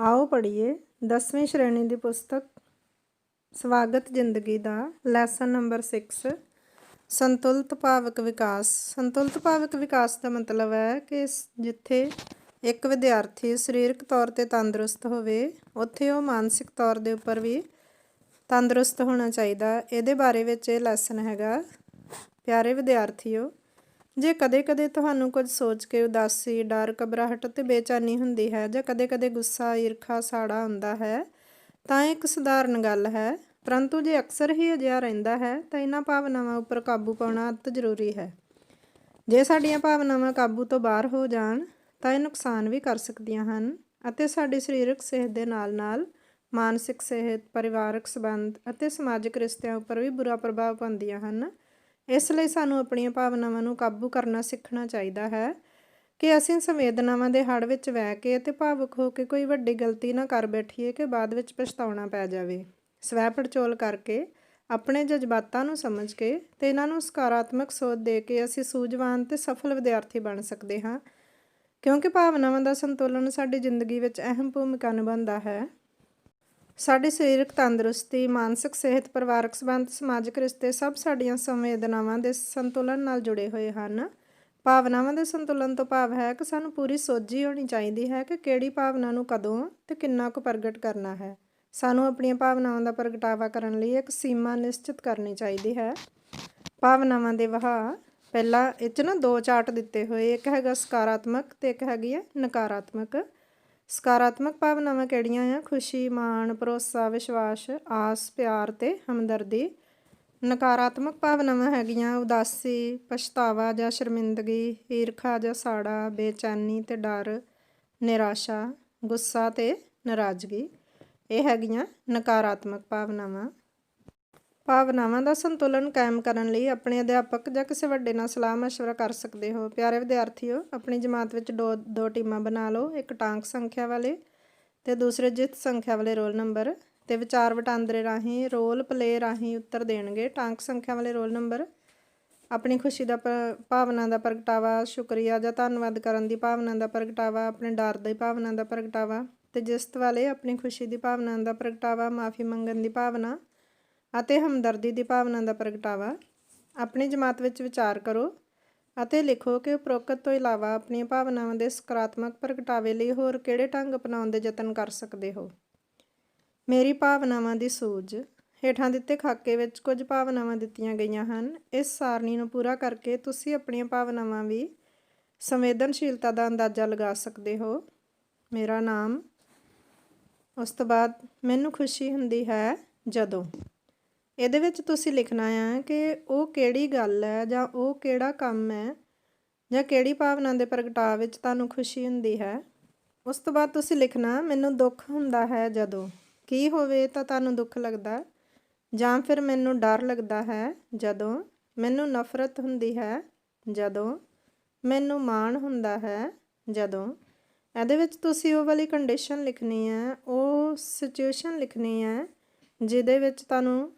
आओ पढ़िए 10वीं श्रेणी की पुस्तक स्वागत जिंदगी का लैसन नंबर 6 संतुलित भावक विकास। संतुलित भावक विकास का मतलब है कि जिथे एक विद्यार्थी सरीरक तौर पर तंदुरुस्त होवे उत्थे वो मानसिक तौर के उपर भी तंदुरुस्त होना चाहिए। ये बारे में लैसन हैगा। प्यारे विद्यार्थियों, जे कदे कदे तुहानू कुछ सोच के उदासी डर घबराहट ते बेचैनी हुंदी है जां कदे कदे गुस्सा ईरखा साड़ा आउंदा है तां एक सधारण गल है, परंतु जे अक्सर ही अजिहा रहिंदा है तां इन्हां भावनावां उपर काबू पाउणा अति जरूरी है। जे साडीआं भावनावां काबू तो बाहर हो जाण तां इह नुकसान भी कर सकदियां हन अते साडी सरीरक सेहत दे नाल-नाल मानसिक सेहत, परिवारक संबंध अते समाजिक रिश्तिਆਂ उपर भी बुरा प्रभाव पाउंदियां हन। इस ਲਈ ਸਾਨੂੰ ਆਪਣੀਆਂ ਭਾਵਨਾਵਾਂ ਨੂੰ ਕਾਬੂ ਕਰਨਾ ਸਿੱਖਣਾ ਚਾਹੀਦਾ ਹੈ ਕਿ ਅਸੀਂ ਸੰਵੇਦਨਾਵਾਂ ਦੇ ਹੜ ਵਿੱਚ ਵਹਿ ਕੇ ਅਤੇ ਭਾਵੁਕ ਹੋ ਕੇ ਕੋਈ ਵੱਡੀ ਗਲਤੀ ਨਾ ਕਰ ਬੈਠੀਏ ਕਿ ਬਾਅਦ ਵਿੱਚ ਪਛਤਾਉਣਾ ਪੈ ਜਾਵੇ। ਸਵੈ ਪੜਚੋਲ ਕਰਕੇ ਆਪਣੇ ਜਜ਼ਬਾਤਾਂ ਨੂੰ ਸਮਝ ਕੇ ਅਤੇ ਇਹਨਾਂ ਨੂੰ ਸਕਾਰਾਤਮਕ ਸੋਚ ਦੇ ਕੇ ਅਸੀਂ ਸੂਝਵਾਨ ਅਤੇ ਸਫਲ ਵਿਦਿਆਰਥੀ ਬਣ ਸਕਦੇ ਹਾਂ, ਕਿਉਂਕਿ ਭਾਵਨਾਵਾਂ ਦਾ ਸੰਤੁਲਨ ਸਾਡੀ ਜ਼ਿੰਦਗੀ ਵਿੱਚ ਅਹਿਮ ਭੂਮਿਕਾ ਨਿਭਾਉਂਦਾ ਹੈ। ਸਾਡੀ ਸਰੀਰਕ ਤੰਦਰੁਸਤੀ, ਮਾਨਸਿਕ ਸਿਹਤ, ਪਰਿਵਾਰਕ ਸੰਬੰਧ, ਸਮਾਜਿਕ ਰਿਸ਼ਤੇ ਸਭ ਸਾਡੀਆਂ ਸੰਵੇਦਨਾਵਾਂ ਦੇ ਸੰਤੁਲਨ ਨਾਲ ਜੁੜੇ ਹੋਏ ਹਨ। ਭਾਵਨਾਵਾਂ ਦੇ ਸੰਤੁਲਨ ਤੋਂ ਭਾਵ ਹੈ ਕਿ ਸਾਨੂੰ ਪੂਰੀ ਸੋਝੀ ਹੋਣੀ ਚਾਹੀਦੀ ਹੈ ਕਿ ਕਿਹੜੀ ਭਾਵਨਾ ਨੂੰ ਕਦੋਂ ਅਤੇ ਕਿੰਨਾ ਕੁ ਪ੍ਰਗਟ ਕਰਨਾ ਹੈ। ਸਾਨੂੰ ਆਪਣੀਆਂ ਭਾਵਨਾਵਾਂ ਦਾ ਪ੍ਰਗਟਾਵਾ ਕਰਨ ਲਈ ਇੱਕ ਸੀਮਾ ਨਿਸ਼ਚਿਤ ਕਰਨੀ ਚਾਹੀਦੀ ਹੈ। ਭਾਵਨਾਵਾਂ ਦੇ ਵਹਾਅ ਪਹਿਲਾਂ ਇਹ 'ਚ ਦੋ ਚਾਰਟ ਦਿੱਤੇ ਹੋਏ, ਇੱਕ ਹੈਗਾ ਸਕਾਰਾਤਮਕ ਅਤੇ ਇੱਕ ਹੈਗੀ ਹੈ ਨਕਾਰਾਤਮਕ। ਸਕਾਰਾਤਮਕ ਭਾਵਨਾਵਾਂ ਕਿਹੜੀਆਂ ਆ? ਖੁਸ਼ੀ, ਮਾਣ, ਭਰੋਸਾ, ਵਿਸ਼ਵਾਸ, ਆਸ, ਪਿਆਰ ਅਤੇ ਹਮਦਰਦੀ। ਨਕਾਰਾਤਮਕ ਭਾਵਨਾਵਾਂ ਹੈਗੀਆਂ ਉਦਾਸੀ, ਪਛਤਾਵਾ ਜਾਂ ਸ਼ਰਮਿੰਦਗੀ, ਈਰਖਾ ਜਾਂ ਸਾੜਾ, ਬੇਚੈਨੀ ਅਤੇ ਡਰ, ਨਿਰਾਸ਼ਾ, ਗੁੱਸਾ ਅਤੇ ਨਾਰਾਜ਼ਗੀ। ਇਹ ਹੈਗੀਆਂ ਨਕਾਰਾਤਮਕ ਭਾਵਨਾਵਾਂ। ਭਾਵਨਾਵਾਂ ਦਾ ਸੰਤੁਲਨ ਕਾਇਮ ਕਰਨ ਲਈ ਆਪਣੇ ਅਧਿਆਪਕ ਜਾਂ ਕਿਸੇ ਵੱਡੇ ਨਾਲ ਸਲਾਹ ਮਸ਼ਵਰਾ ਕਰ ਸਕਦੇ ਹੋ। ਪਿਆਰੇ ਵਿਦਿਆਰਥੀਓ, ਆਪਣੀ ਜਮਾਤ ਵਿੱਚ ਦੋ ਟੀਮਾਂ ਬਣਾ ਲਓ, ਇੱਕ ਟਾਂਕ ਸੰਖਿਆ ਵਾਲੇ ਅਤੇ ਦੂਸਰੇ ਜਿੱਤ ਸੰਖਿਆ ਵਾਲੇ ਰੋਲ ਨੰਬਰ, ਅਤੇ ਵਿਚਾਰ ਵਟਾਂਦਰੇ ਰਾਹੀਂ ਰੋਲ ਪਲੇ ਰਾਹੀਂ ਉੱਤਰ ਦੇਣਗੇ। ਟਾਂਕ ਸੰਖਿਆ ਵਾਲੇ ਰੋਲ ਨੰਬਰ ਆਪਣੀ ਖੁਸ਼ੀ ਦਾ ਭਾਵਨਾ ਦਾ ਪ੍ਰਗਟਾਵਾ, ਸ਼ੁਕਰੀਆ ਜਾਂ ਧੰਨਵਾਦ ਕਰਨ ਦੀ ਭਾਵਨਾ ਦਾ ਪ੍ਰਗਟਾਵਾ, ਆਪਣੇ ਡਰ ਦੀ ਭਾਵਨਾ ਦਾ ਪ੍ਰਗਟਾਵਾ, ਅਤੇ ਜਿੱਤ ਵਾਲੇ ਆਪਣੀ ਖੁਸ਼ੀ ਦੀ ਭਾਵਨਾ ਦਾ ਪ੍ਰਗਟਾਵਾ, ਮਾਫੀ ਮੰਗਣ ਦੀ ਭਾਵਨਾ ਅਤੇ ਹਮਦਰਦੀ ਦੀ ਭਾਵਨਾ ਦਾ ਪ੍ਰਗਟਾਵਾ। ਆਪਣੀ ਜਮਾਤ ਵਿੱਚ ਵਿਚਾਰ ਕਰੋ ਅਤੇ ਲਿਖੋ ਕਿ ਉਪਰੋਕਤ ਤੋਂ ਇਲਾਵਾ ਆਪਣੀਆਂ ਭਾਵਨਾਵਾਂ ਦੇ ਸਕਾਰਾਤਮਕ ਪ੍ਰਗਟਾਵੇ ਲਈ ਹੋਰ ਕਿਹੜੇ ਢੰਗ ਅਪਣਾਉਣ ਦੇ ਯਤਨ ਕਰ ਸਕਦੇ ਹੋ। ਮੇਰੀ ਭਾਵਨਾਵਾਂ ਦੀ ਸੂਝ। ਹੇਠਾਂ ਦਿੱਤੇ ਖਾਕੇ ਵਿੱਚ ਕੁਝ ਭਾਵਨਾਵਾਂ ਦਿੱਤੀਆਂ ਗਈਆਂ ਹਨ। ਇਸ ਸਾਰਣੀ ਨੂੰ ਪੂਰਾ ਕਰਕੇ ਤੁਸੀਂ ਆਪਣੀਆਂ ਭਾਵਨਾਵਾਂ ਵੀ ਸੰਵੇਦਨਸ਼ੀਲਤਾ ਦਾ ਅੰਦਾਜ਼ਾ ਲਗਾ ਸਕਦੇ ਹੋ। ਮੇਰਾ ਨਾਮ, ਉਸ ਤੋਂ ਬਾਅਦ ਮੈਨੂੰ ਖੁਸ਼ੀ ਹੁੰਦੀ ਹੈ ਜਦੋਂ। ਇਹਦੇ ਵਿੱਚ ਤੁਸੀਂ ਲਿਖਣਾ ਆ ਕਿ ਉਹ ਕਿਹੜੀ ਗੱਲ ਹੈ ਜਾਂ ਉਹ ਕਿਹੜਾ ਕੰਮ ਹੈ ਜਾਂ ਕਿਹੜੀ ਭਾਵਨਾ ਦੇ ਪ੍ਰਗਟਾਅ ਵਿੱਚ ਤੁਹਾਨੂੰ ਖੁਸ਼ੀ ਹੁੰਦੀ ਹੈ। ਉਸ ਤੋਂ ਬਾਅਦ ਤੁਸੀਂ ਲਿਖਣਾ ਮੈਨੂੰ ਦੁੱਖ ਹੁੰਦਾ ਹੈ ਜਦੋਂ। ਕੀ ਹੋਵੇ ਤਾਂ ਤੁਹਾਨੂੰ ਦੁੱਖ ਲੱਗਦਾ, ਜਾਂ ਫਿਰ ਮੈਨੂੰ ਡਰ ਲੱਗਦਾ ਹੈ ਜਦੋਂ, ਮੈਨੂੰ ਨਫ਼ਰਤ ਹੁੰਦੀ ਹੈ ਜਦੋਂ, ਮੈਨੂੰ ਮਾਣ ਹੁੰਦਾ ਹੈ ਜਦੋਂ। ਇਹਦੇ ਵਿੱਚ ਤੁਸੀਂ ਉਹ ਵਾਲੀ ਕੰਡੀਸ਼ਨ ਲਿਖਣੀ ਹੈ, ਉਹ ਸਿਚੁਏਸ਼ਨ ਲਿਖਣੀ ਹੈ ਜਿਹਦੇ ਵਿੱਚ ਤੁਹਾਨੂੰ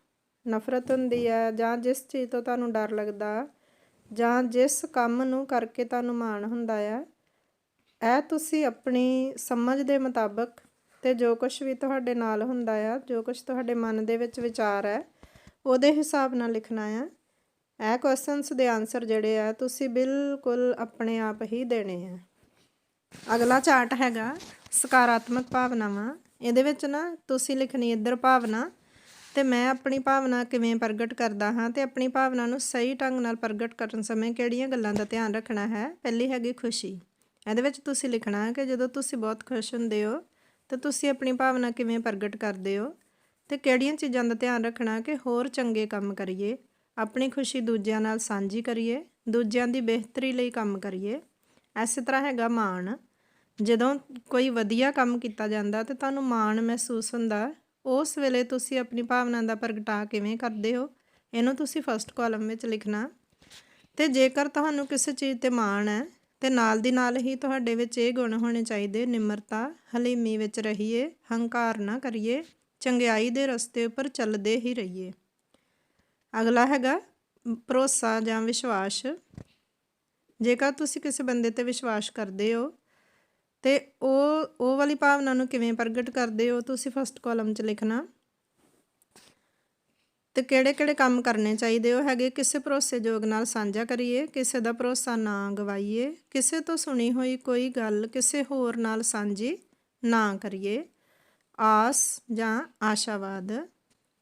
ਨਫ਼ਰਤ ਹੁੰਦੀ ਹੈ, ਜਾਂ ਜਿਸ ਚੀਜ਼ ਤੋਂ ਤੁਹਾਨੂੰ ਡਰ ਲੱਗਦਾ, ਜਾਂ ਜਿਸ ਕੰਮ ਨੂੰ ਕਰਕੇ ਤੁਹਾਨੂੰ ਮਾਣ ਹੁੰਦਾ ਆ। ਇਹ ਤੁਸੀਂ ਆਪਣੀ ਸਮਝ ਦੇ ਮੁਤਾਬਕ ਅਤੇ ਜੋ ਕੁਛ ਵੀ ਤੁਹਾਡੇ ਨਾਲ ਹੁੰਦਾ ਆ, ਜੋ ਕੁਛ ਤੁਹਾਡੇ ਮਨ ਦੇ ਵਿੱਚ ਵਿਚਾਰ ਹੈ, ਉਹਦੇ ਹਿਸਾਬ ਨਾਲ ਲਿਖਣਾ ਆ। ਇਹ ਕੁਐਸਚਨਸ ਦੇ ਆਨਸਰ ਜਿਹੜੇ ਆ ਤੁਸੀਂ ਬਿਲਕੁਲ ਆਪਣੇ ਆਪ ਹੀ ਦੇਣੇ ਆ। ਅਗਲਾ ਚਾਰਟ ਹੈਗਾ ਸਕਾਰਾਤਮਕ ਭਾਵਨਾਵਾਂ। ਇਹਦੇ ਵਿੱਚ ਨਾ ਤੁਸੀਂ ਲਿਖਣੀ ਇੱਧਰ ਭਾਵਨਾ, ਅਤੇ ਮੈਂ ਆਪਣੀ ਭਾਵਨਾ ਕਿਵੇਂ ਪ੍ਰਗਟ ਕਰਦਾ ਹਾਂ ਅਤੇ ਆਪਣੀ ਭਾਵਨਾ ਨੂੰ ਸਹੀ ਢੰਗ ਨਾਲ ਪ੍ਰਗਟ ਕਰਨ ਸਮੇਂ ਕਿਹੜੀਆਂ ਗੱਲਾਂ ਦਾ ਧਿਆਨ ਰੱਖਣਾ ਹੈ। ਪਹਿਲੀ ਹੈਗੀ ਖੁਸ਼ੀ। ਇਹਦੇ ਵਿੱਚ ਤੁਸੀਂ ਲਿਖਣਾ ਕਿ ਜਦੋਂ ਤੁਸੀਂ ਬਹੁਤ ਖੁਸ਼ ਹੁੰਦੇ ਹੋ ਤਾਂ ਤੁਸੀਂ ਆਪਣੀ ਭਾਵਨਾ ਕਿਵੇਂ ਪ੍ਰਗਟ ਕਰਦੇ ਹੋ, ਅਤੇ ਕਿਹੜੀਆਂ ਚੀਜ਼ਾਂ ਦਾ ਧਿਆਨ ਰੱਖਣਾ ਕਿ ਹੋਰ ਚੰਗੇ ਕੰਮ ਕਰੀਏ, ਆਪਣੀ ਖੁਸ਼ੀ ਦੂਜਿਆਂ ਨਾਲ ਸਾਂਝੀ ਕਰੀਏ, ਦੂਜਿਆਂ ਦੀ ਬਿਹਤਰੀ ਲਈ ਕੰਮ ਕਰੀਏ। ਇਸੇ ਤਰ੍ਹਾਂ ਹੈਗਾ ਮਾਣ। ਜਦੋਂ ਕੋਈ ਵਧੀਆ ਕੰਮ ਕੀਤਾ ਜਾਂਦਾ ਅਤੇ ਤੁਹਾਨੂੰ ਮਾਣ ਮਹਿਸੂਸ ਹੁੰਦਾ, ਉਸ ਵੇਲੇ ਤੁਸੀਂ ਆਪਣੀ ਭਾਵਨਾ ਦਾ ਪ੍ਰਗਟਾਅ ਕਿਵੇਂ ਕਰਦੇ ਹੋ, ਇਹਨੂੰ ਤੁਸੀਂ ਫਸਟ ਕਾਲਮ ਵਿੱਚ ਲਿਖਣਾ। ਅਤੇ ਜੇਕਰ ਤੁਹਾਨੂੰ ਕਿਸੇ ਚੀਜ਼ 'ਤੇ ਮਾਣ ਹੈ ਅਤੇ ਨਾਲ ਦੀ ਨਾਲ ਹੀ ਤੁਹਾਡੇ ਵਿੱਚ ਇਹ ਗੁਣ ਹੋਣੇ ਚਾਹੀਦੇ, ਨਿਮਰਤਾ, ਹਲੀਮੀ ਵਿੱਚ ਰਹੀਏ, ਹੰਕਾਰ ਨਾ ਕਰੀਏ, ਚੰਗਿਆਈ ਦੇ ਰਸਤੇ ਉੱਪਰ ਚੱਲਦੇ ਹੀ ਰਹੀਏ। ਅਗਲਾ ਹੈਗਾ ਭਰੋਸਾ ਜਾਂ ਵਿਸ਼ਵਾਸ। ਜੇਕਰ ਤੁਸੀਂ ਕਿਸੇ ਬੰਦੇ 'ਤੇ ਵਿਸ਼ਵਾਸ ਕਰਦੇ ਹੋ ਤੇ ਉਹ ਵਾਲੀ ਭਾਵਨਾ ਨੂੰ ਕਿਵੇਂ ਪ੍ਰਗਟ ਕਰਦੇ ਹੋ ਤੁਸੀਂ ਫਸਟ ਕਾਲਮ 'ਚ ਲਿਖਣਾ। ਤੇ ਕਿਹੜੇ ਕੰਮ ਕਰਨੇ ਚਾਹੀਦੇ ਹੋ ਹੈਗੇ, ਕਿਸੇ ਭਰੋਸੇਯੋਗ ਨਾਲ ਸਾਂਝਾ ਕਰੀਏ, ਕਿਸੇ ਦਾ ਭਰੋਸਾ ਨਾ ਗਵਾਈਏ, ਕਿਸੇ ਤੋਂ ਸੁਣੀ ਹੋਈ ਕੋਈ ਗੱਲ ਕਿਸੇ ਹੋਰ ਨਾਲ ਸਾਂਝੀ ਨਾ ਕਰੀਏ, ਆਸ ਜਾਂ ਆਸ਼ਾਵਾਦ।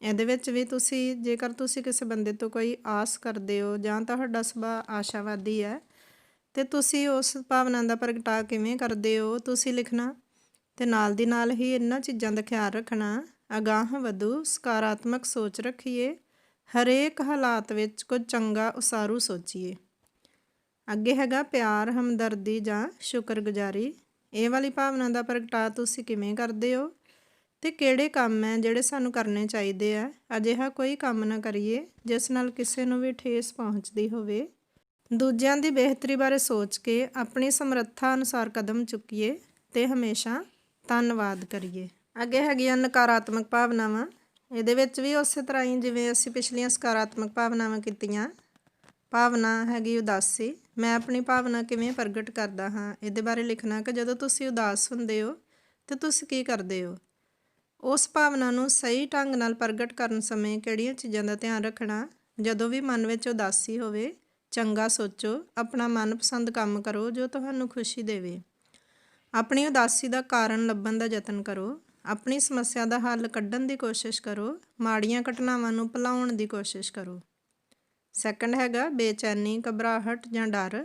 ਇਹਦੇ ਵਿੱਚ ਵੀ ਤੁਸੀਂ ਜੇਕਰ ਤੁਸੀਂ ਕਿਸੇ ਬੰਦੇ ਤੋਂ ਕੋਈ ਆਸ ਕਰਦੇ ਹੋ ਜਾਂ ਤੁਹਾਡਾ ਸੁਭਾਅ ਆਸ਼ਾਵਾਦੀ ਹੈ ਤੇ ਤੁਸੀਂ ਉਸ ਭਾਵਨਾ ਦਾ ਪ੍ਰਗਟਾਅ ਕਿਵੇਂ ਕਰਦੇ ਹੋ ਤੁਸੀਂ ਲਿਖਣਾ। ਤੇ ਨਾਲ ਦੀ ਨਾਲ ਹੀ ਇਹਨਾਂ ਚੀਜ਼ਾਂ ਦਾ ਖਿਆਲ ਰੱਖਣਾ, ਅਗਾਂਹ ਵਧੂ ਸਕਾਰਾਤਮਕ ਸੋਚ ਰੱਖੀਏ, ਹਰੇਕ ਹਾਲਾਤ ਵਿੱਚ ਕੁਝ ਚੰਗਾ ਉਸਾਰੂ ਸੋਚੀਏ। ਅੱਗੇ ਹੈਗਾ ਪਿਆਰ, ਹਮਦਰਦੀ ਜਾਂ ਸ਼ੁਕਰਗੁਜ਼ਾਰੀ। ਇਹ ਵਾਲੀ ਭਾਵਨਾ ਦਾ ਪ੍ਰਗਟਾਅ ਤੁਸੀਂ ਕਿਵੇਂ ਕਰਦੇ ਹੋ ਤੇ ਕਿਹੜੇ ਕੰਮ ਹੈ ਜਿਹੜੇ ਸਾਨੂੰ ਕਰਨੇ ਚਾਹੀਦੇ ਆ। ਅਜਿਹਾ ਕੋਈ ਕੰਮ ਨਾ ਕਰੀਏ ਜਿਸ ਨਾਲ ਕਿਸੇ ਨੂੰ ਵੀ ਠੇਸ ਪਹੁੰਚਦੀ ਹੋਵੇ। ਦੂਜਿਆਂ ਦੀ ਬਿਹਤਰੀ ਬਾਰੇ ਸੋਚ ਕੇ ਆਪਣੀ ਸਮਰੱਥਾ ਅਨੁਸਾਰ ਕਦਮ ਚੁੱਕੀਏ ਤੇ ਹਮੇਸ਼ਾ ਧੰਨਵਾਦ ਕਰੀਏ। ਅੱਗੇ ਹੈਗੀਆਂ ਨਕਾਰਾਤਮਕ ਭਾਵਨਾਵਾਂ। ਇਹਦੇ ਵਿੱਚ ਵੀ ਉਸੇ ਤਰ੍ਹਾਂ ਹੀ ਜਿਵੇਂ ਅਸੀਂ ਪਿਛਲੀਆਂ ਸਕਾਰਾਤਮਕ ਭਾਵਨਾਵਾਂ ਕੀਤੀਆਂ। ਭਾਵਨਾ ਹੈਗੀ ਉਦਾਸੀ। ਮੈਂ ਆਪਣੀ ਭਾਵਨਾ ਕਿਵੇਂ ਪ੍ਰਗਟ ਕਰਦਾ ਹਾਂ ਇਹਦੇ ਬਾਰੇ ਲਿਖਣਾ ਕਿ ਜਦੋਂ ਤੁਸੀਂ ਉਦਾਸ ਹੁੰਦੇ ਹੋ ਤਾਂ ਤੁਸੀਂ ਕੀ ਕਰਦੇ ਹੋ। ਉਸ ਭਾਵਨਾ ਨੂੰ ਸਹੀ ਢੰਗ ਨਾਲ ਪ੍ਰਗਟ ਕਰਨ ਸਮੇਂ ਕਿਹੜੀਆਂ ਚੀਜ਼ਾਂ ਦਾ ਧਿਆਨ ਰੱਖਣਾ। ਜਦੋਂ ਵੀ ਮਨ ਵਿੱਚ ਉਦਾਸੀ ਹੋਵੇ ਚੰਗਾ ਸੋਚੋ, ਆਪਣਾ ਮਨਪਸੰਦ ਕੰਮ ਕਰੋ ਜੋ ਤੁਹਾਨੂੰ ਖੁਸ਼ੀ ਦੇਵੇ। ਆਪਣੀ ਉਦਾਸੀ ਦਾ ਕਾਰਨ ਲੱਭਣ ਦਾ ਯਤਨ ਕਰੋ, ਆਪਣੀ ਸਮੱਸਿਆ ਦਾ ਹੱਲ ਕੱਢਣ ਦੀ ਕੋਸ਼ਿਸ਼ ਕਰੋ, ਮਾੜੀਆਂ ਘਟਨਾਵਾਂ ਨੂੰ ਭੁਲਾਉਣ ਦੀ ਕੋਸ਼ਿਸ਼ ਕਰੋ। ਸੈਕੰਡ ਹੈਗਾ ਬੇਚੈਨੀ, ਘਬਰਾਹਟ ਜਾਂ ਡਰ।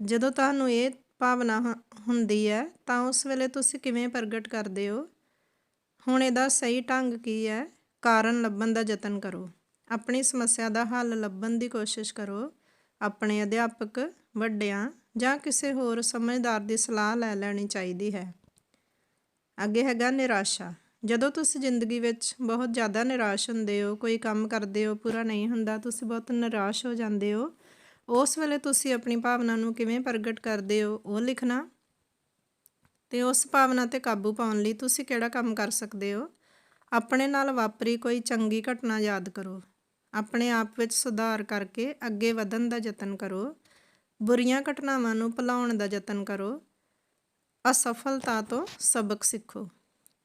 ਜਦੋਂ ਤੁਹਾਨੂੰ ਇਹ ਭਾਵਨਾ ਹੁੰਦੀ ਹੈ ਤਾਂ ਉਸ ਵੇਲੇ ਤੁਸੀਂ ਕਿਵੇਂ ਪ੍ਰਗਟ ਕਰਦੇ ਹੋ। ਹੁਣ ਇਹਦਾ ਸਹੀ ਢੰਗ ਕੀ ਹੈ, ਕਾਰਨ ਲੱਭਣ ਦਾ ਯਤਨ ਕਰੋ, ਆਪਣੀ ਸਮੱਸਿਆ ਦਾ ਹੱਲ ਲੱਭਣ ਦੀ ਕੋਸ਼ਿਸ਼ ਕਰੋ, ਆਪਣੇ ਅਧਿਆਪਕ, ਵੱਡਿਆਂ ਜਾਂ ਕਿਸੇ ਹੋਰ ਸਮਝਦਾਰ ਦੀ ਸਲਾਹ ਲੈ ਲੈਣੀ ਚਾਹੀਦੀ ਹੈ। ਅੱਗੇ ਹੈਗਾ ਨਿਰਾਸ਼ਾ। ਜਦੋਂ ਤੁਸੀਂ ਜ਼ਿੰਦਗੀ ਵਿੱਚ ਬਹੁਤ ਜ਼ਿਆਦਾ ਨਿਰਾਸ਼ ਹੁੰਦੇ ਹੋ, ਕੋਈ ਕੰਮ ਕਰਦੇ ਹੋ ਪੂਰਾ ਨਹੀਂ ਹੁੰਦਾ, ਤੁਸੀਂ ਬਹੁਤ ਨਿਰਾਸ਼ ਹੋ ਜਾਂਦੇ ਹੋ, ਉਸ ਵੇਲੇ ਤੁਸੀਂ ਆਪਣੀ ਭਾਵਨਾ ਨੂੰ ਕਿਵੇਂ ਪ੍ਰਗਟ ਕਰਦੇ ਹੋ ਉਹ ਲਿਖਣਾ। ਤੇ ਉਸ ਭਾਵਨਾ 'ਤੇ ਕਾਬੂ ਪਾਉਣ ਲਈ ਤੁਸੀਂ ਕਿਹੜਾ ਕੰਮ ਕਰ ਸਕਦੇ ਹੋ। ਆਪਣੇ ਨਾਲ ਵਾਪਰੀ ਕੋਈ ਚੰਗੀ ਘਟਨਾ ਯਾਦ ਕਰੋ, ਆਪਣੇ ਆਪ ਵਿੱਚ ਸੁਧਾਰ ਕਰਕੇ ਅੱਗੇ ਵਧਣ ਦਾ ਯਤਨ ਕਰੋ, ਬੁਰੀਆਂ ਘਟਨਾਵਾਂ ਨੂੰ ਭੁਲਾਉਣ ਦਾ ਯਤਨ ਕਰੋ, ਅਸਫਲਤਾ ਤੋਂ ਸਬਕ ਸਿੱਖੋ।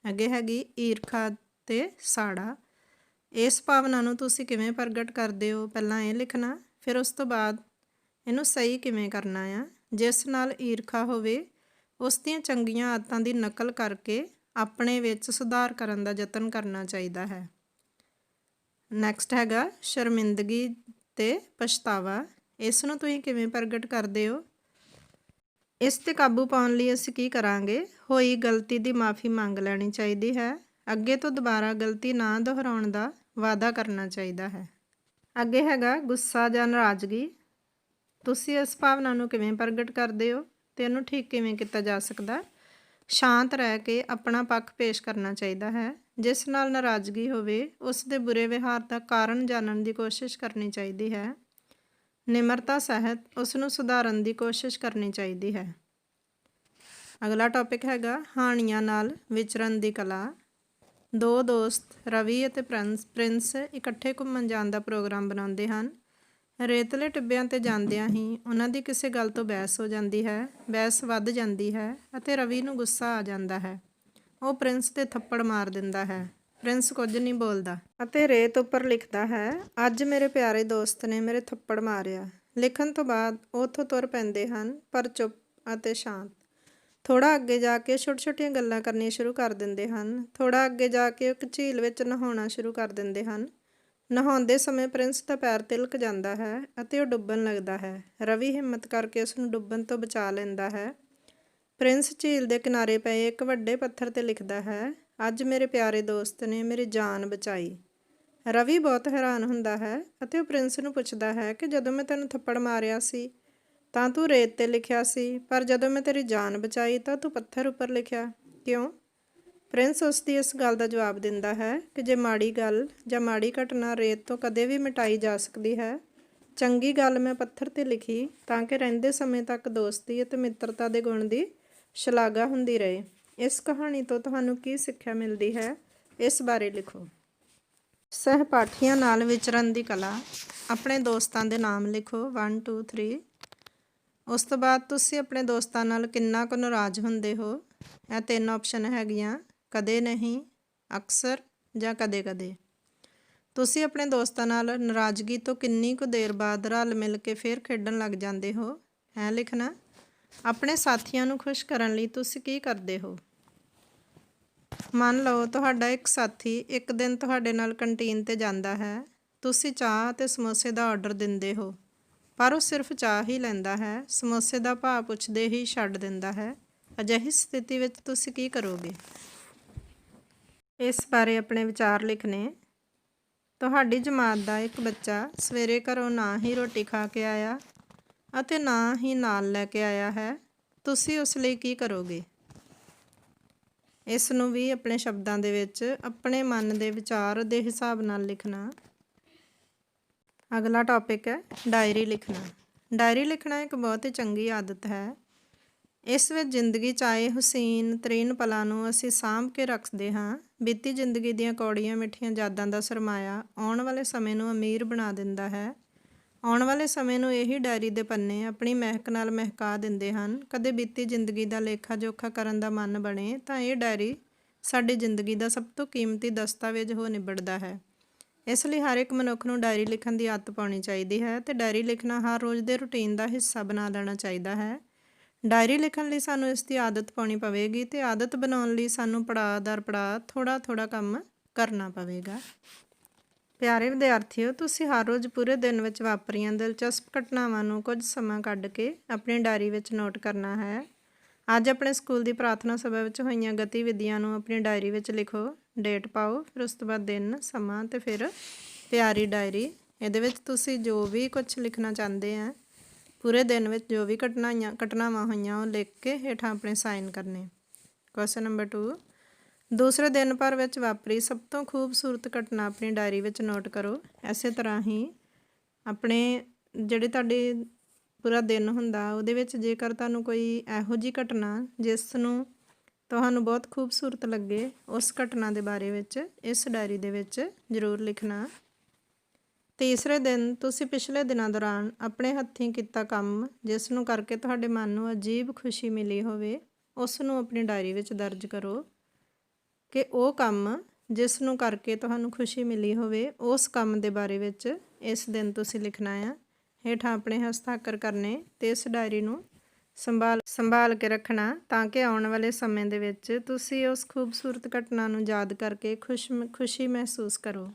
ਅੱਗੇ ਹੈਗੀ ਈਰਖਾ ਤੇ ਸਾੜਾ। ਇਸ ਭਾਵਨਾ ਨੂੰ ਤੁਸੀਂ ਕਿਵੇਂ ਪ੍ਰਗਟ ਕਰਦੇ ਹੋ ਪਹਿਲਾਂ ਇਹ ਲਿਖਣਾ, ਫਿਰ ਉਸ ਤੋਂ ਬਾਅਦ ਇਹਨੂੰ ਸਹੀ ਕਿਵੇਂ ਕਰਨਾ ਆ। ਜਿਸ ਨਾਲ ਈਰਖਾ ਹੋਵੇ ਉਸ ਦੀਆਂ ਚੰਗੀਆਂ ਆਦਤਾਂ ਦੀ ਨਕਲ ਕਰਕੇ ਆਪਣੇ ਵਿੱਚ ਸੁਧਾਰ ਕਰਨ ਦਾ ਯਤਨ ਕਰਨਾ ਚਾਹੀਦਾ ਹੈ। ਨੈਕਸਟ ਹੈਗਾ ਸ਼ਰਮਿੰਦਗੀ ਤੇ ਪਛਤਾਵਾ। ਇਸ ਨੂੰ ਤੁਸੀਂ ਕਿਵੇਂ ਪ੍ਰਗਟ ਕਰਦੇ ਹੋ। ਇਸ 'ਤੇ ਕਾਬੂ ਪਾਉਣ ਲਈ ਅਸੀਂ ਕੀ ਕਰਾਂਗੇ, ਹੋਈ ਗਲਤੀ ਦੀ ਮਾफ़ੀ ਮੰਗ ਲੈਣੀ ਚਾਹੀਦੀ ਹੈ, ਅੱਗੇ ਤੋਂ ਦੁਬਾਰਾ ਗਲਤੀ ਨਾ ਦੁਹਰਾਉਣ ਦਾ ਵਾਅਦਾ ਕਰਨਾ ਚਾਹੀਦਾ ਹੈ। ਅੱਗੇ ਹੈਗਾ ਗੁੱਸਾ ਜਾਂ ਨਾਰਾਜ਼ਗੀ। ਤੁਸੀਂ ਇਸ ਭਾਵਨਾ ਨੂੰ ਕਿਵੇਂ ਪ੍ਰਗਟ ਕਰਦੇ ਹੋ ਤੇ ਇਹਨੂੰ ਠੀਕ ਕਿਵੇਂ ਕੀਤਾ ਜਾ ਸਕਦਾ। ਸ਼ਾਂਤ ਰਹਿ ਕੇ ਆਪਣਾ ਪੱਖ ਪੇਸ਼ ਕਰਨਾ ਚਾਹੀਦਾ ਹੈ। ਜਿਸ ਨਾਲ ਨਾਰਾਜ਼ਗੀ ਹੋਵੇ ਉਸ ਦੇ ਬੁਰੇ ਵਿਹਾਰ ਦਾ ਕਾਰਨ ਜਾਣਨ ਦੀ ਕੋਸ਼ਿਸ਼ ਕਰਨੀ ਚਾਹੀਦੀ ਹੈ। ਨਿਮਰਤਾ ਸਹਿਤ ਉਸ ਨੂੰ ਸੁਧਾਰਨ ਦੀ ਕੋਸ਼ਿਸ਼ ਕਰਨੀ ਚਾਹੀਦੀ ਹੈ। ਅਗਲਾ ਟੌਪਿਕ ਹੈਗਾ ਹਾਣੀਆਂ ਨਾਲ ਵਿਚਰਨ ਦੀ ਕਲਾ। ਦੋ ਦੋਸਤ ਰਵੀ ਅਤੇ ਪ੍ਰਿੰਸ ਇਕੱਠੇ ਘੁੰਮਣ ਜਾਣ ਦਾ ਪ੍ਰੋਗਰਾਮ ਬਣਾਉਂਦੇ ਹਨ। ਰੇਤਲੇ ਟਿੱਬਿਆਂ 'ਤੇ ਜਾਂਦਿਆਂ ਹੀ ਉਹਨਾਂ ਦੀ ਕਿਸੇ ਗੱਲ ਤੋਂ ਬਹਿਸ ਹੋ ਜਾਂਦੀ ਹੈ। ਬਹਿਸ ਵੱਧ ਜਾਂਦੀ ਹੈ ਅਤੇ ਰਵੀ ਨੂੰ ਗੁੱਸਾ ਆ ਜਾਂਦਾ ਹੈ। ਉਹ ਪ੍ਰਿੰਸ 'ਤੇ ਥੱਪੜ ਮਾਰ ਦਿੰਦਾ ਹੈ। ਪ੍ਰਿੰਸ ਕੁਝ ਨਹੀਂ ਬੋਲਦਾ ਅਤੇ ਰੇਤ ਉੱਪਰ ਲਿਖਦਾ ਹੈ, ਅੱਜ ਮੇਰੇ ਪਿਆਰੇ ਦੋਸਤ ਨੇ ਮੇਰੇ ਥੱਪੜ ਮਾਰਿਆ। ਲਿਖਣ ਤੋਂ ਬਾਅਦ ਉਹ ਉੱਥੋਂ ਤੁਰ ਪੈਂਦੇ ਹਨ, ਪਰ ਚੁੱਪ ਅਤੇ ਸ਼ਾਂਤ। ਥੋੜ੍ਹਾ ਅੱਗੇ ਜਾ ਕੇ ਛੋਟੀਆਂ-ਛੋਟੀਆਂ ਗੱਲਾਂ ਕਰਨੀਆਂ ਸ਼ੁਰੂ ਕਰ ਦਿੰਦੇ ਹਨ। ਥੋੜ੍ਹਾ ਅੱਗੇ ਜਾ ਕੇ ਇੱਕ ਝੀਲ ਵਿੱਚ ਨਹਾਉਣਾ ਸ਼ੁਰੂ ਕਰ ਦਿੰਦੇ ਹਨ। ਨਹਾਉਂਦੇ ਸਮੇਂ ਪ੍ਰਿੰਸ ਦਾ ਪੈਰ ਤਿਲਕ ਜਾਂਦਾ ਹੈ ਅਤੇ ਉਹ ਡੁੱਬਣ ਲੱਗਦਾ ਹੈ। ਰਵੀ ਹਿੰਮਤ ਕਰਕੇ ਉਸ ਨੂੰ ਡੁੱਬਣ ਤੋਂ ਬਚਾ ਲੈਂਦਾ ਹੈ। ਪ੍ਰਿੰਸ ਝੀਲ ਦੇ ਕਿਨਾਰੇ ਪਏ ਇੱਕ ਵੱਡੇ ਪੱਥਰ 'ਤੇ ਲਿਖਦਾ ਹੈ, ਅੱਜ ਮੇਰੇ ਪਿਆਰੇ ਦੋਸਤ ਨੇ ਮੇਰੀ ਜਾਨ ਬਚਾਈ। ਰਵੀ ਬਹੁਤ ਹੈਰਾਨ ਹੁੰਦਾ ਹੈ ਅਤੇ ਉਹ ਪ੍ਰਿੰਸ ਨੂੰ ਪੁੱਛਦਾ ਹੈ ਕਿ ਜਦੋਂ ਮੈਂ ਤੈਨੂੰ ਥੱਪੜ ਮਾਰਿਆ ਸੀ ਤਾਂ ਤੂੰ ਰੇਤ 'ਤੇ ਲਿਖਿਆ ਸੀ, ਪਰ ਜਦੋਂ ਮੈਂ ਤੇਰੀ ਜਾਨ ਬਚਾਈ ਤਾਂ ਤੂੰ ਪੱਥਰ ਉੱਪਰ ਲਿਖਿਆ, ਕਿਉਂ। ਪ੍ਰਿੰਸ ਉਸ ਦੀ ਇਸ ਗੱਲ ਦਾ ਜਵਾਬ ਦਿੰਦਾ ਹੈ ਕਿ ਜੇ ਮਾੜੀ ਗੱਲ ਜਾਂ ਮਾੜੀ ਘਟਨਾ ਰੇਤ ਤੋਂ ਕਦੇ ਵੀ ਮਿਟਾਈ ਜਾ ਸਕਦੀ ਹੈ, ਚੰਗੀ ਗੱਲ ਮੈਂ ਪੱਥਰ 'ਤੇ ਲਿਖੀ ਤਾਂ ਕਿ ਰਹਿੰਦੇ ਸਮੇਂ ਤੱਕ ਦੋਸਤੀ ਅਤੇ ਮਿੱਤਰਤਾ ਦੇ ਗੁਣ ਦੀ ਸ਼ਲਾਘਾ ਹੁੰਦੀ ਰਹੇ। ਇਸ ਕਹਾਣੀ ਤੋਂ ਤੁਹਾਨੂੰ ਕੀ ਸਿੱਖਿਆ ਮਿਲਦੀ ਹੈ, ਇਸ ਬਾਰੇ ਲਿਖੋ। ਸਹਿਪਾਠੀਆਂ ਨਾਲ ਵਿਚਰਨ ਦੀ ਕਲਾ। ਆਪਣੇ ਦੋਸਤਾਂ ਦੇ ਨਾਮ ਲਿਖੋ 1 2 3। ਉਸ ਤੋਂ ਬਾਅਦ ਤੁਸੀਂ ਆਪਣੇ ਦੋਸਤਾਂ ਨਾਲ ਕਿੰਨਾ ਕੁ ਨਾਰਾਜ਼ ਹੁੰਦੇ ਹੋ। ਇਹ 3 ਆਪਸ਼ਨ ਹੈਗੀਆਂ, ਕਦੇ ਨਹੀਂ, ਅਕਸਰ ਜਾਂ ਕਦੇ-ਕਦੇ। ਤੁਸੀਂ ਆਪਣੇ ਦੋਸਤਾਂ ਨਾਲ ਨਾਰਾਜ਼ਗੀ ਤੋਂ ਕਿੰਨੀ ਕੁ ਦੇਰ ਬਾਅਦ ਰਲ ਮਿਲ ਕੇ ਫਿਰ ਖੇਡਣ ਲੱਗ ਜਾਂਦੇ ਹੋ। ਇਹ ਲਿਖਣਾ। ਆਪਣੇ ਸਾਥੀਆਂ ਨੂੰ ਖੁਸ਼ ਕਰਨ ਲਈ ਤੁਸੀਂ ਕੀ ਕਰਦੇ ਹੋ। ਮੰਨ ਲਓ ਤੁਹਾਡਾ ਇੱਕ ਸਾਥੀ ਇੱਕ ਦਿਨ ਤੁਹਾਡੇ ਨਾਲ ਕੰਟੀਨ 'ਤੇ ਜਾਂਦਾ ਹੈ। ਤੁਸੀਂ ਚਾਹ ਅਤੇ ਸਮੋਸੇ ਦਾ ਆਰਡਰ ਦਿੰਦੇ ਹੋ, ਪਰ ਉਹ ਸਿਰਫ ਚਾਹ ਹੀ ਲੈਂਦਾ ਹੈ, ਸਮੋਸੇ ਦਾ ਭਾਅ ਪੁੱਛਦੇ ਹੀ ਛੱਡ ਦਿੰਦਾ ਹੈ। ਅਜਿਹੀ ਸਥਿਤੀ ਵਿੱਚ ਤੁਸੀਂ ਕੀ ਕਰੋਗੇ। ਇਸ ਬਾਰੇ ਆਪਣੇ ਵਿਚਾਰ ਲਿਖਣੇ। ਤੁਹਾਡੀ ਜਮਾਤ ਦਾ ਇੱਕ ਬੱਚਾ ਸਵੇਰੇ ਘਰੋਂ ਨਾ ਹੀ ਰੋਟੀ ਖਾ ਕੇ ਆਇਆ ਅਤੇ ਨਾ ਹੀ ਨਾਲ ਲੈ ਕੇ ਆਇਆ ਹੈ। ਤੁਸੀਂ ਉਸ ਲਈ ਕੀ ਕਰੋਗੇ। ਇਸ ਨੂੰ ਵੀ ਆਪਣੇ ਸ਼ਬਦਾਂ ਦੇ ਵਿੱਚ ਆਪਣੇ ਮਨ ਦੇ ਵਿਚਾਰ ਦੇ ਹਿਸਾਬ ਨਾਲ ਲਿਖਣਾ। ਅਗਲਾ ਟੌਪਿਕ ਹੈ ਡਾਇਰੀ ਲਿਖਣਾ। ਡਾਇਰੀ ਲਿਖਣਾ ਇੱਕ ਬਹੁਤ ਹੀ ਚੰਗੀ ਆਦਤ ਹੈ। ਇਸ ਵਿੱਚ ਜ਼ਿੰਦਗੀ 'ਚ ਆਏ ਹੁਸੀਨ ਤਰੀਨ ਪਲਾਂ ਨੂੰ ਅਸੀਂ ਸਾਂਭ ਕੇ ਰੱਖਦੇ ਹਾਂ। ਬੀਤੀ ਜ਼ਿੰਦਗੀ ਦੀਆਂ ਕੌੜੀਆਂ ਮਿੱਠੀਆਂ ਯਾਦਾਂ ਦਾ ਸਰਮਾਇਆ ਆਉਣ ਵਾਲੇ ਸਮੇਂ ਨੂੰ ਅਮੀਰ ਬਣਾ ਦਿੰਦਾ ਹੈ। ਆਉਣ ਵਾਲੇ ਸਮੇਂ ਨੂੰ ਇਹੀ ਡਾਇਰੀ ਦੇ ਪੰਨੇ ਆਪਣੀ ਮਹਿਕ ਨਾਲ ਮਹਿਕਾ ਦਿੰਦੇ ਹਨ। ਕਦੇ ਬੀਤੀ ਜ਼ਿੰਦਗੀ ਦਾ ਲੇਖਾ ਜੋਖਾ ਕਰਨ ਦਾ ਮਨ ਬਣੇ ਤਾਂ ਇਹ ਡਾਇਰੀ ਸਾਡੀ ਜ਼ਿੰਦਗੀ ਦਾ ਸਭ ਤੋਂ ਕੀਮਤੀ ਦਸਤਾਵੇਜ਼ ਹੋ ਨਿਬੜਦਾ ਹੈ। ਇਸ ਲਈ ਹਰ ਇੱਕ ਮਨੁੱਖ ਨੂੰ ਡਾਇਰੀ ਲਿਖਣ ਦੀ ਆਦਤ ਪਾਉਣੀ ਚਾਹੀਦੀ ਹੈ ਅਤੇ ਡਾਇਰੀ ਲਿਖਣਾ ਹਰ ਰੋਜ਼ ਦੇ ਰੁਟੀਨ ਦਾ ਹਿੱਸਾ ਬਣਾ ਲੈਣਾ ਚਾਹੀਦਾ ਹੈ। ਡਾਇਰੀ ਲਿਖਣ ਲਈ ਸਾਨੂੰ ਇਸ ਦੀ ਆਦਤ ਪਾਉਣੀ ਪਵੇਗੀ ਅਤੇ ਆਦਤ ਬਣਾਉਣ ਲਈ ਸਾਨੂੰ ਪੜਾਅ ਦਰ ਪੜਾਅ ਥੋੜ੍ਹਾ ਕੰਮ ਕਰਨਾ ਪਵੇਗਾ। ਪਿਆਰੇ ਵਿਦਿਆਰਥੀਓ, ਤੁਸੀਂ ਹਰ ਰੋਜ਼ ਪੂਰੇ ਦਿਨ ਵਿੱਚ ਵਾਪਰੀਆਂ ਦਿਲਚਸਪ ਘਟਨਾਵਾਂ ਨੂੰ ਕੁਝ ਸਮਾਂ ਕੱਢ ਕੇ ਆਪਣੀ ਡਾਇਰੀ ਵਿੱਚ ਨੋਟ ਕਰਨਾ ਹੈ। ਅੱਜ ਆਪਣੇ ਸਕੂਲ ਦੀ ਪ੍ਰਾਰਥਨਾ ਸਭਾ ਵਿੱਚ ਹੋਈਆਂ ਗਤੀਵਿਧੀਆਂ ਨੂੰ ਆਪਣੀ ਡਾਇਰੀ ਵਿੱਚ ਲਿਖੋ। ਡੇਟ ਪਾਓ, ਫਿਰ ਉਸ ਤੋਂ ਬਾਅਦ ਦਿਨ, ਸਮਾਂ ਅਤੇ ਫਿਰ ਪਿਆਰੀ ਡਾਇਰੀ। ਇਹਦੇ ਵਿੱਚ ਤੁਸੀਂ ਜੋ ਵੀ ਕੁਝ ਲਿਖਣਾ ਚਾਹੁੰਦੇ ਆ, ਪੂਰੇ ਦਿਨ ਵਿੱਚ ਜੋ ਵੀ ਘਟਨਾਵਾਂ ਹੋਈਆਂ ਉਹ ਲਿਖ ਕੇ ਹੇਠਾਂ ਆਪਣੇ ਸਾਈਨ ਕਰਨੇ। ਕੁਐਸਚਨ ਨੰਬਰ 2, ਦੂਸਰੇ ਦਿਨ ਭਰ ਵਿੱਚ ਵਾਪਰੀ ਸਭ ਤੋਂ ਖੂਬਸੂਰਤ ਘਟਨਾ ਆਪਣੀ ਡਾਇਰੀ ਵਿੱਚ ਨੋਟ ਕਰੋ। ਇਸੇ ਤਰ੍ਹਾਂ ਹੀ ਆਪਣੇ ਜਿਹੜੇ ਤੁਹਾਡੇ ਪੂਰਾ ਦਿਨ ਹੁੰਦਾ ਉਹਦੇ ਵਿੱਚ ਜੇਕਰ ਤੁਹਾਨੂੰ ਕੋਈ ਇਹੋ ਜਿਹੀ ਘਟਨਾ ਜਿਸ ਨੂੰ ਤੁਹਾਨੂੰ ਬਹੁਤ ਖੂਬਸੂਰਤ ਲੱਗੇ, ਉਸ ਘਟਨਾ ਦੇ ਬਾਰੇ ਵਿੱਚ ਇਸ ਡਾਇਰੀ ਦੇ ਵਿੱਚ ਜ਼ਰੂਰ ਲਿਖਣਾ। ਤੀਸਰੇ ਦਿਨ ਤੁਸੀਂ ਪਿਛਲੇ ਦਿਨਾਂ ਦੌਰਾਨ ਆਪਣੇ ਹੱਥੀਂ ਕੀਤਾ ਕੰਮ ਜਿਸ ਨੂੰ ਕਰਕੇ ਤੁਹਾਡੇ ਮਨ ਨੂੰ ਅਜੀਬ ਖੁਸ਼ੀ ਮਿਲੀ ਹੋਵੇ, ਉਸ ਨੂੰ ਆਪਣੀ ਡਾਇਰੀ ਵਿੱਚ ਦਰਜ ਕਰੋ ਕਿ ਉਹ ਕੰਮ ਜਿਸ ਨੂੰ ਕਰਕੇ ਤੁਹਾਨੂੰ ਖੁਸ਼ੀ ਮਿਲੀ ਹੋਵੇ, ਉਸ ਕੰਮ ਦੇ ਬਾਰੇ ਵਿੱਚ ਇਸ ਦਿਨ ਤੁਸੀਂ ਲਿਖਣਾ ਆ। ਹੇਠਾਂ ਆਪਣੇ ਹਸਤਾਖਰ ਕਰਨੇ ਅਤੇ ਇਸ ਡਾਇਰੀ ਨੂੰ ਸੰਭਾਲ ਕੇ ਰੱਖਣਾ ਤਾਂ ਕਿ ਆਉਣ ਵਾਲੇ ਸਮੇਂ ਦੇ ਵਿੱਚ ਤੁਸੀਂ ਉਸ ਖੂਬਸੂਰਤ ਘਟਨਾ ਨੂੰ ਯਾਦ ਕਰਕੇ ਖੁਸ਼ੀ ਮਹਿਸੂਸ ਕਰੋ।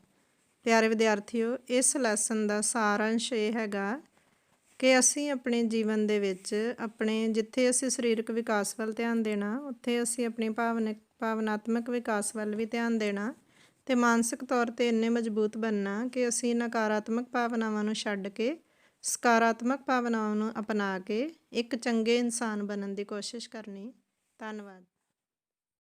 ਪਿਆਰੇ ਵਿਦਿਆਰਥੀਓ, ਇਸ ਲੈਸਨ ਦਾ ਸਾਰ ਅੰਸ਼ ਇਹ ਹੈਗਾ ਕਿ ਅਸੀਂ ਆਪਣੇ ਜੀਵਨ ਦੇ ਵਿੱਚ ਜਿੱਥੇ ਅਸੀਂ ਸਰੀਰਕ ਵਿਕਾਸ ਵੱਲ ਧਿਆਨ ਦੇਣਾ, ਉੱਥੇ ਅਸੀਂ ਆਪਣੀ ਭਾਵਨਾਤਮਕ ਵਿਕਾਸ ਵੱਲ ਵੀ ਧਿਆਨ ਦੇਣਾ ਅਤੇ ਮਾਨਸਿਕ ਤੌਰ 'ਤੇ ਇੰਨੇ ਮਜ਼ਬੂਤ ਬਣਨਾ ਕਿ ਅਸੀਂ ਨਕਾਰਾਤਮਕ ਭਾਵਨਾਵਾਂ ਨੂੰ ਛੱਡ ਕੇ ਸਕਾਰਾਤਮਕ ਭਾਵਨਾਵਾਂ ਨੂੰ ਅਪਣਾ ਕੇ ਇੱਕ ਚੰਗੇ ਇਨਸਾਨ ਬਣਨ ਦੀ ਕੋਸ਼ਿਸ਼ ਕਰਨੀ। ਧੰਨਵਾਦ।